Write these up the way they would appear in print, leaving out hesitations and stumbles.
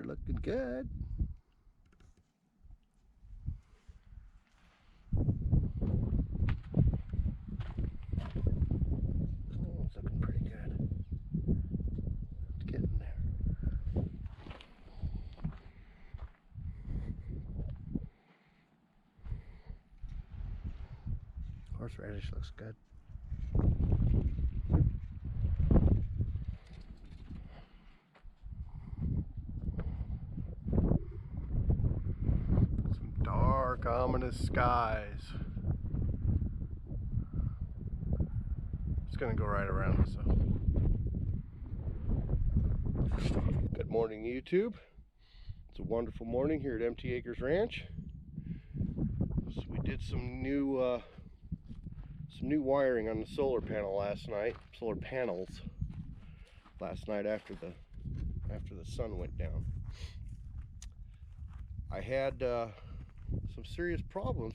are looking good. Oh, it's looking pretty good. It's getting there. Horseradish looks good. Some dark, ominous skies. It's gonna go right around us. So. Good morning, YouTube. It's a wonderful morning here at Empty Acres Ranch. So we did some new wiring on the solar panels last night after the sun went down. I had some serious problems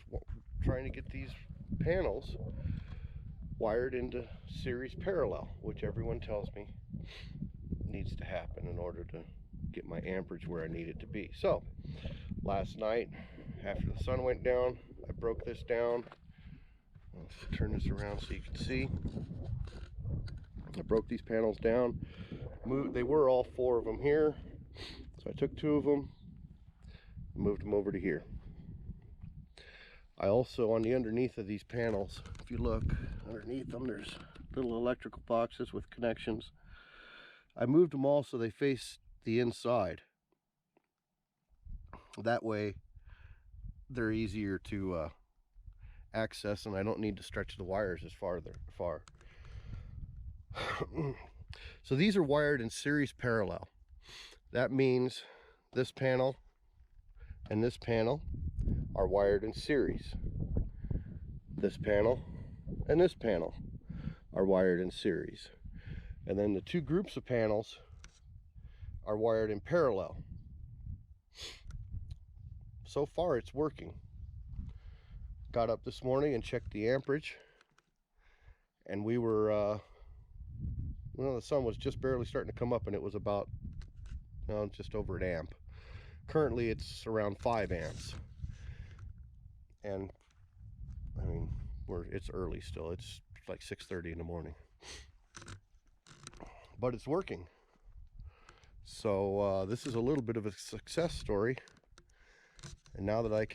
trying to get these panels wired into series parallel, which everyone tells me needs to happen in order to get my amperage where I need it to be. So last night after the sun went down, I broke this down. Let's turn this around so you can see. I broke these panels down. They were all 4 of them here, so I took 2 of them, moved them over to here. I also, on the underneath of these panels, if you look underneath them, there's little electrical boxes with connections. I moved them all so they face the inside. That way they're easier to access, and I don't need to stretch the wires as far. So these are wired in series parallel. That means this panel and this panel are wired in series. This panel and this panel are wired in series. And then the 2 groups of panels are wired in parallel. So far it's working. Got up this morning and checked the amperage, and we were the sun was just barely starting to come up, and it was about just over an amp. Currently it's around 5 amps, and I mean it's early still. It's like 6:30 in the morning, but it's working. So this is a little bit of a success story, and now that I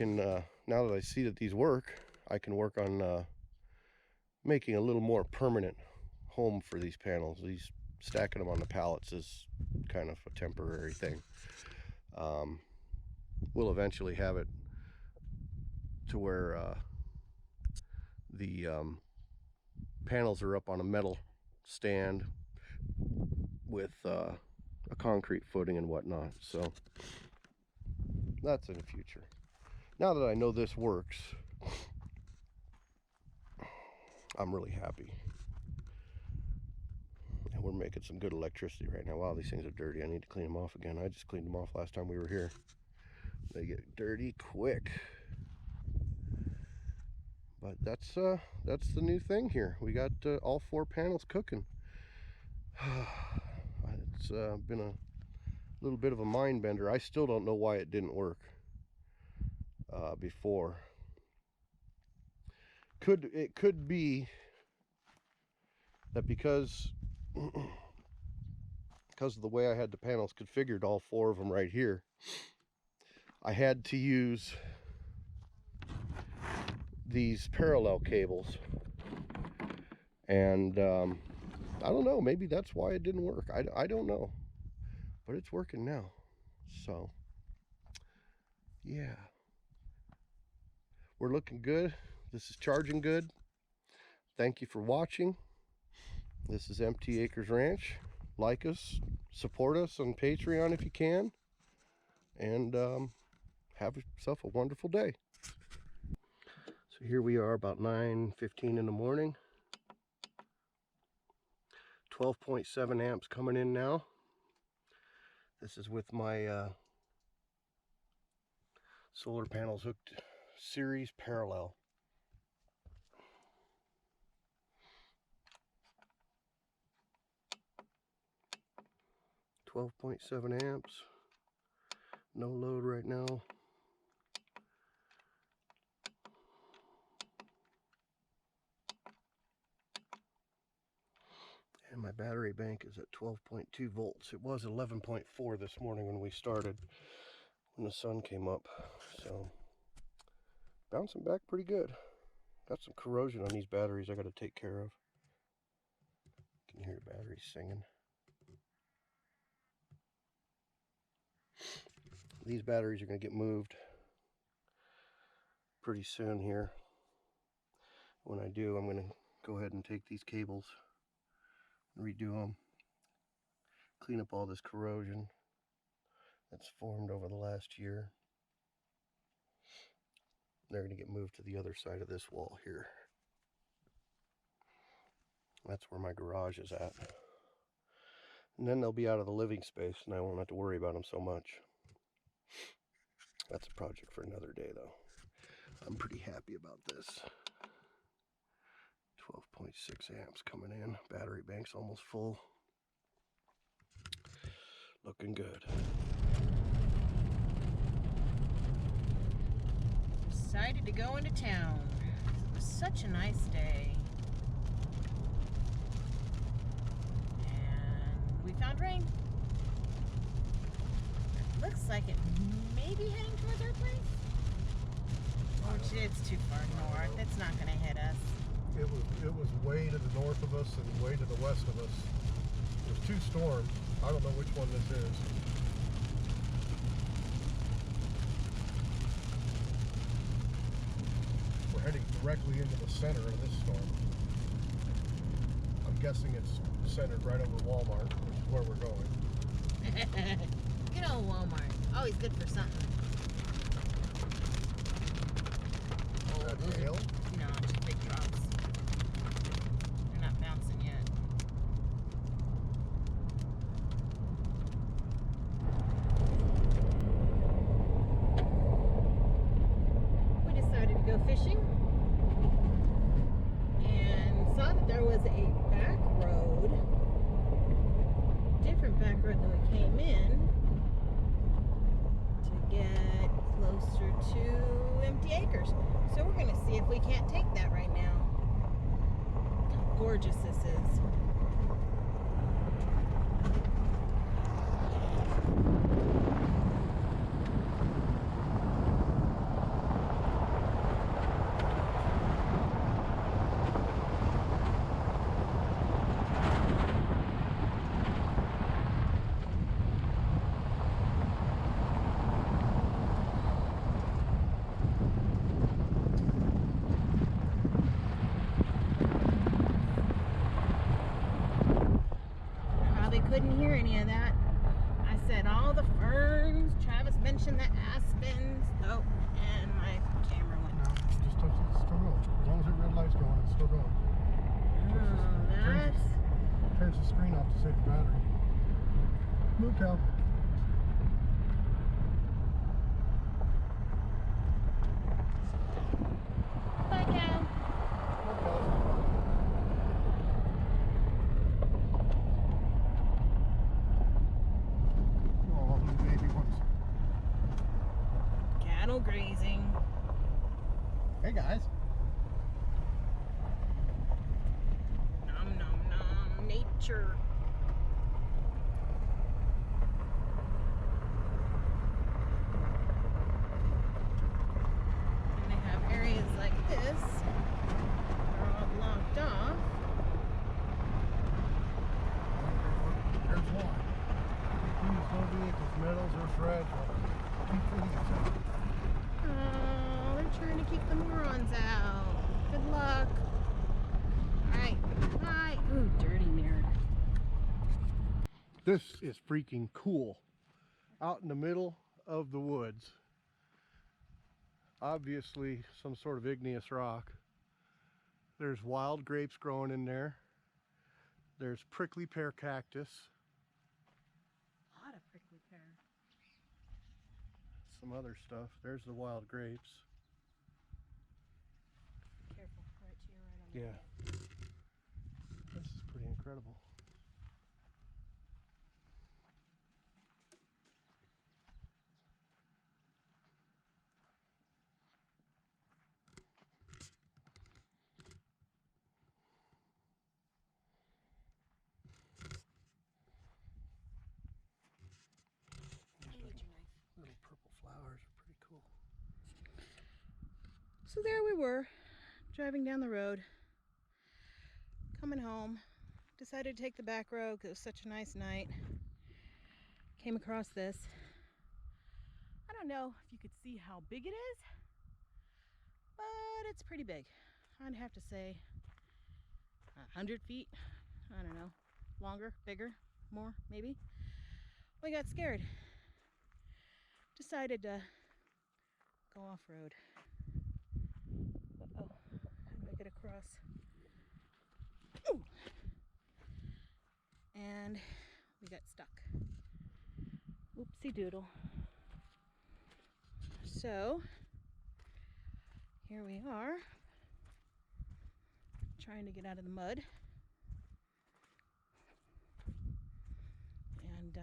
see that these work, I can work on making a little more permanent home for these panels. Stacking them on the pallets is kind of a temporary thing. We'll eventually have it to where the panels are up on a metal stand with a concrete footing and whatnot. So that's in the future. Now that I know this works, I'm really happy. And we're making some good electricity right now. Wow, these things are dirty. I need to clean them off again. I just cleaned them off last time we were here. They get dirty quick. But that's the new thing here. We got all 4 panels cooking. It's been a little bit of a mind bender. I still don't know why it didn't work before. It could be that because of the way I had the panels configured, all 4 of them right here, I had to use these parallel cables, and I don't know, maybe that's why it didn't work. I don't know, but it's working now. So yeah, we're looking good. This is charging good. Thank you for watching. This is Empty Acres Ranch. Like us, support us on Patreon if you can, and have yourself a wonderful day. So here we are about 9:15 in the morning. 12.7 amps coming in now. This is with my solar panels hooked series parallel. .7 amps. No load right now. And my battery bank is at 12.2 volts. It was 11.4 this morning when we started, when the sun came up. So, bouncing back pretty good. Got some corrosion on these batteries I got to take care of. You can hear the batteries singing. These batteries are going to get moved pretty soon here. When I do, I'm going to go ahead and take these cables, redo them, clean up all this corrosion that's formed over the last year. They're going to get moved to the other side of this wall here. That's where my garage is at. And then they'll be out of the living space and I won't have to worry about them so much. That's a project for another day though. I'm pretty happy about this. 12.6 amps coming in. Battery bank's almost full. Looking good. Decided to go into town. It was such a nice day. And we found rain. It looks like it may be heading towards our place. Which it's too far north. It's not going to hit us. It was way to the north of us and way to the west of us. There's two storms. I don't know which one this is. We're heading directly into the center of this storm. I'm guessing it's centered right over Walmart, which is where we're going. Good old Walmart. Always good for something. Is that hail? No, just big drops. They're not bouncing yet. We decided to go fishing and saw that there was a back road, different back road than we came in, to get closer to empty acres. So we're going to see if we can't take that right now. How gorgeous this is. Couldn't hear any of that. I said all the ferns. Travis mentioned the aspens. Oh, and my camera went. No, just touch it. It's still going. As long as the red light's going, it's still going. Oh, that's... Turns the screen off to save the battery. Move, Cal. Bye, Cal. Cattle grazing. Hey guys. Nom nom nom. Nature. And they have areas like this that are all blocked off. There's one. These no vehicles, meadows are fragile. Oh, they're trying to keep the morons out. Good luck. Alright, bye. Ooh, dirty mirror. This is freaking cool. Out in the middle of the woods. Obviously some sort of igneous rock. There's wild grapes growing in there. There's prickly pear cactus. A lot of prickly pear. Some other stuff. There's the wild grapes. Careful, right to your right on the Yeah. This is pretty incredible. So there we were, driving down the road, coming home. Decided to take the back road because it was such a nice night. Came across this. I don't know if you could see how big it is, but it's pretty big. I'd have to say 100 feet. I don't know. Longer, bigger, more, maybe. We got scared. Decided to go off-road. Uh-oh. How do I get across? Ooh. And we got stuck. Oopsie doodle. So here we are, trying to get out of the mud. And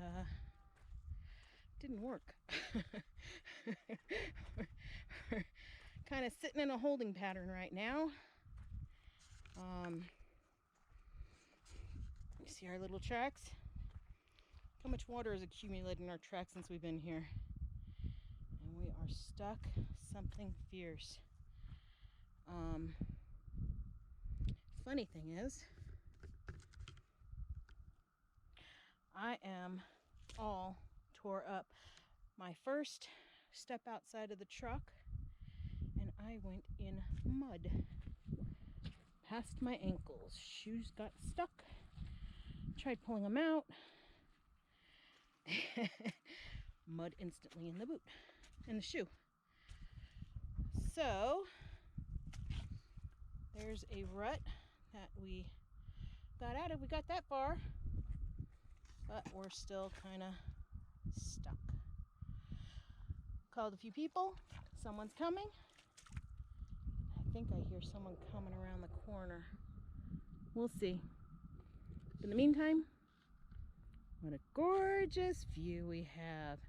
didn't work. We're kind of sitting in a holding pattern right now. You see our little tracks? How much water has accumulated in our tracks since we've been here? And we are stuck something fierce. Funny thing is, I am all tore up. My first step outside of the truck and I went in mud past my ankles. Shoes got stuck. Tried pulling them out. Mud instantly in the boot and the shoe. So there's a rut that we got out of. We got that far, but we're still kind of stuck. Called a few people. Someone's coming. I think I hear someone coming around the corner. We'll see. In the meantime, what a gorgeous view we have.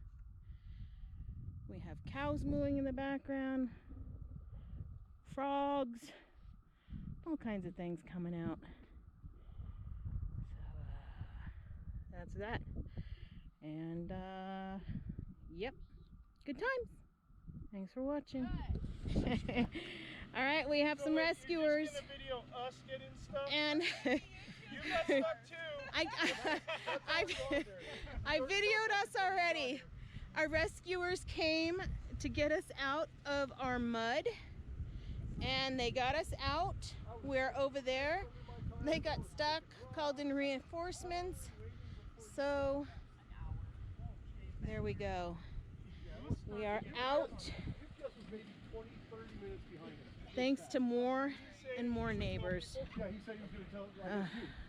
We have cows mooing in the background, frogs, all kinds of things coming out. So that's that. And yep, good times. Thanks for watching. All right, we have some rescuers. You're just gonna video us getting stuck? And you got stuck too. I videoed us already. Our rescuers came to get us out of our mud, and they got us out. We're over there. They got stuck, called in reinforcements. So there we go. We are out. Thanks to more and more neighbors.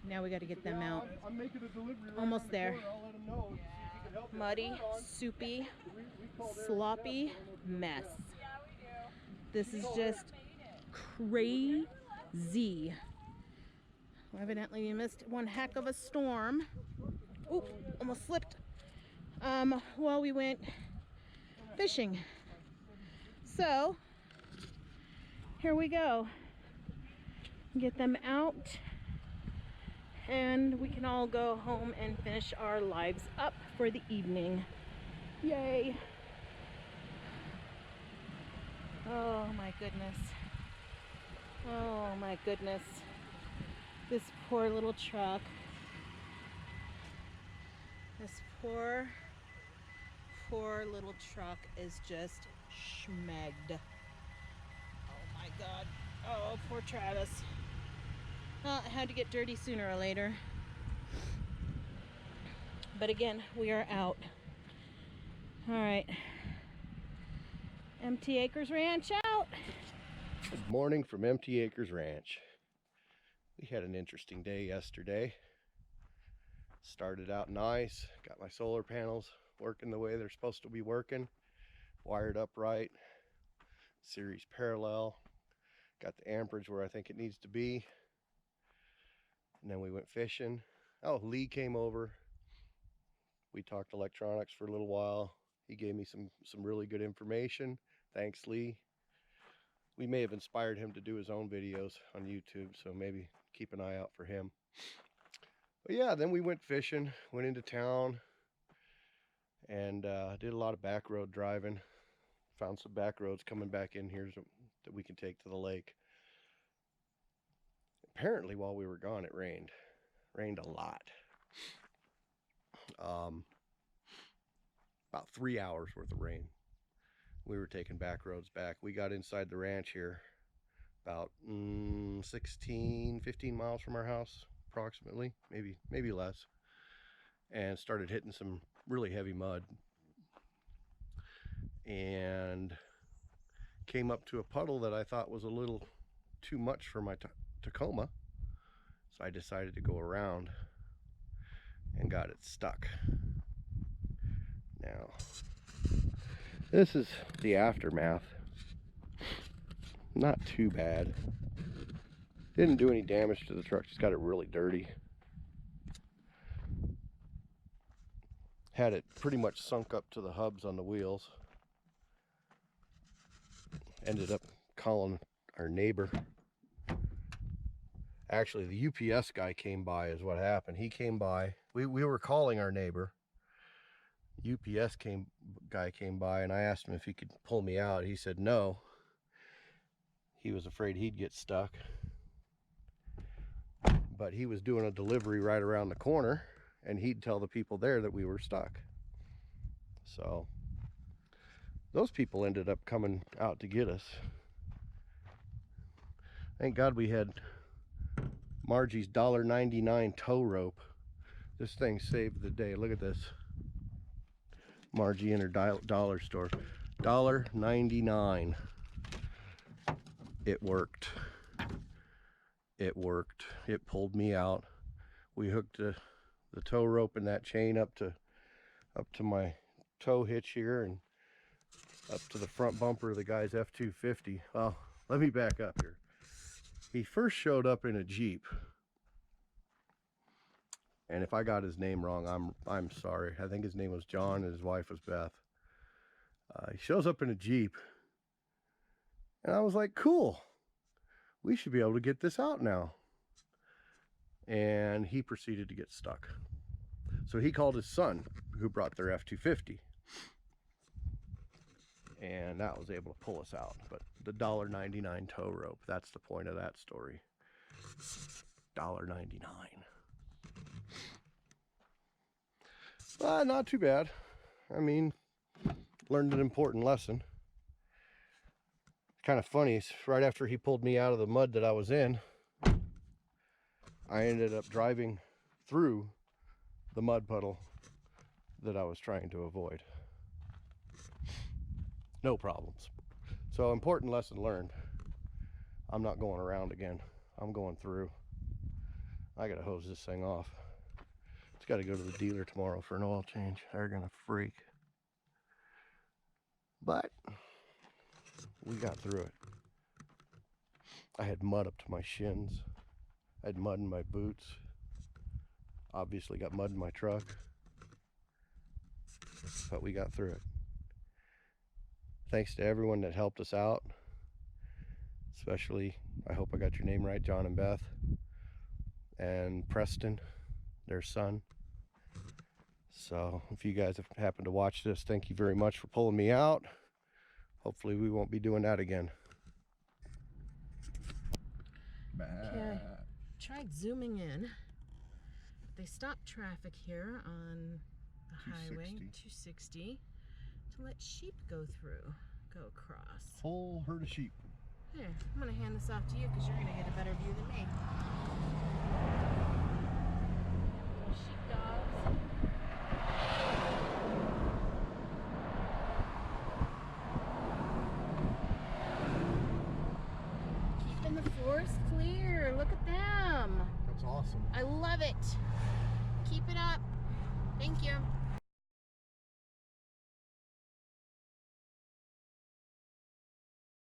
Now we got to get them out. Almost there. Muddy, soupy, sloppy mess. This is just crazy. Evidently we missed one heck of a storm. Oop, almost slipped. While we went fishing. So here we go. Get them out and we can all go home and finish our lives up for the evening. Yay. Oh my goodness. Oh my goodness. This poor little truck. This poor little truck is just schmegged. Oh my God. Oh, poor Travis. Well, it had to get dirty sooner or later. But again, we are out. All right. Empty Acres Ranch out. Good morning from Empty Acres Ranch. We had an interesting day yesterday. Started out nice. Got my solar panels working the way they're supposed to be working. Wired up right. Series parallel. Got the amperage where I think it needs to be. And then we went fishing. Oh, Lee came over. We talked electronics for a little while. He gave me some really good information. Thanks, Lee. We may have inspired him to do his own videos on YouTube, so maybe keep an eye out for him. But yeah, then we went fishing, went into town, and did a lot of back road driving. Found some back roads coming back in here that we can take to the lake. Apparently, while we were gone, it rained. Rained a lot. About 3 hours worth of rain. We were taking back roads back. We got inside the ranch here about 16, 15 miles from our house, approximately, maybe less, and started hitting some really heavy mud. And came up to a puddle that I thought was a little too much for my Tacoma, so I decided to go around and got it stuck. Now, this is the aftermath. Not too bad. Didn't do any damage to the truck, just got it really dirty. Had it pretty much sunk up to the hubs on the wheels. Ended up calling our neighbor. Actually, the UPS guy came by is what happened. He came by. We were calling our neighbor. UPS guy came by, and I asked him if he could pull me out. He said no. He was afraid he'd get stuck. But he was doing a delivery right around the corner, and he'd tell the people there that we were stuck. So those people ended up coming out to get us. Thank God we had Margie's $1.99 tow rope. This thing saved the day. Look at this. Margie in her dollar store. $1.99. It worked. It worked. It pulled me out. We hooked the tow rope and that chain up to my tow hitch here and up to the front bumper of the guy's F-250. Well, let me back up here. He first showed up in a Jeep. And if I got his name wrong, I'm sorry. I think his name was John and his wife was Beth. He shows up in a Jeep. And I was like, cool. We should be able to get this out now. And he proceeded to get stuck. So he called his son, who brought their F-250. And that was able to pull us out. But the $1.99 tow rope, that's the point of that story. $1.99. Not too bad. I mean, learned an important lesson. Kind of funny, right after he pulled me out of the mud that I was in, I ended up driving through the mud puddle that I was trying to avoid. No problems. So, important lesson learned. I'm not going around again. I'm going through. I gotta hose this thing off. It's gotta go to the dealer tomorrow for an oil change. They're gonna freak. But we got through it. I had mud up to my shins. I had mud in my boots. Obviously got mud in my truck. But we got through it. Thanks to everyone that helped us out. Especially, I hope I got your name right, John and Beth. And Preston, their son. So, if you guys have happened to watch this, thank you very much for pulling me out. Hopefully we won't be doing that again. Okay, tried zooming in. They stopped traffic here on the highway 260 to let sheep go across. Whole herd of sheep. Here, I'm gonna hand this off to you because you're gonna get a better view than me. Little sheepdogs. Keeping the forest clear. Look at them. That's awesome. I love it.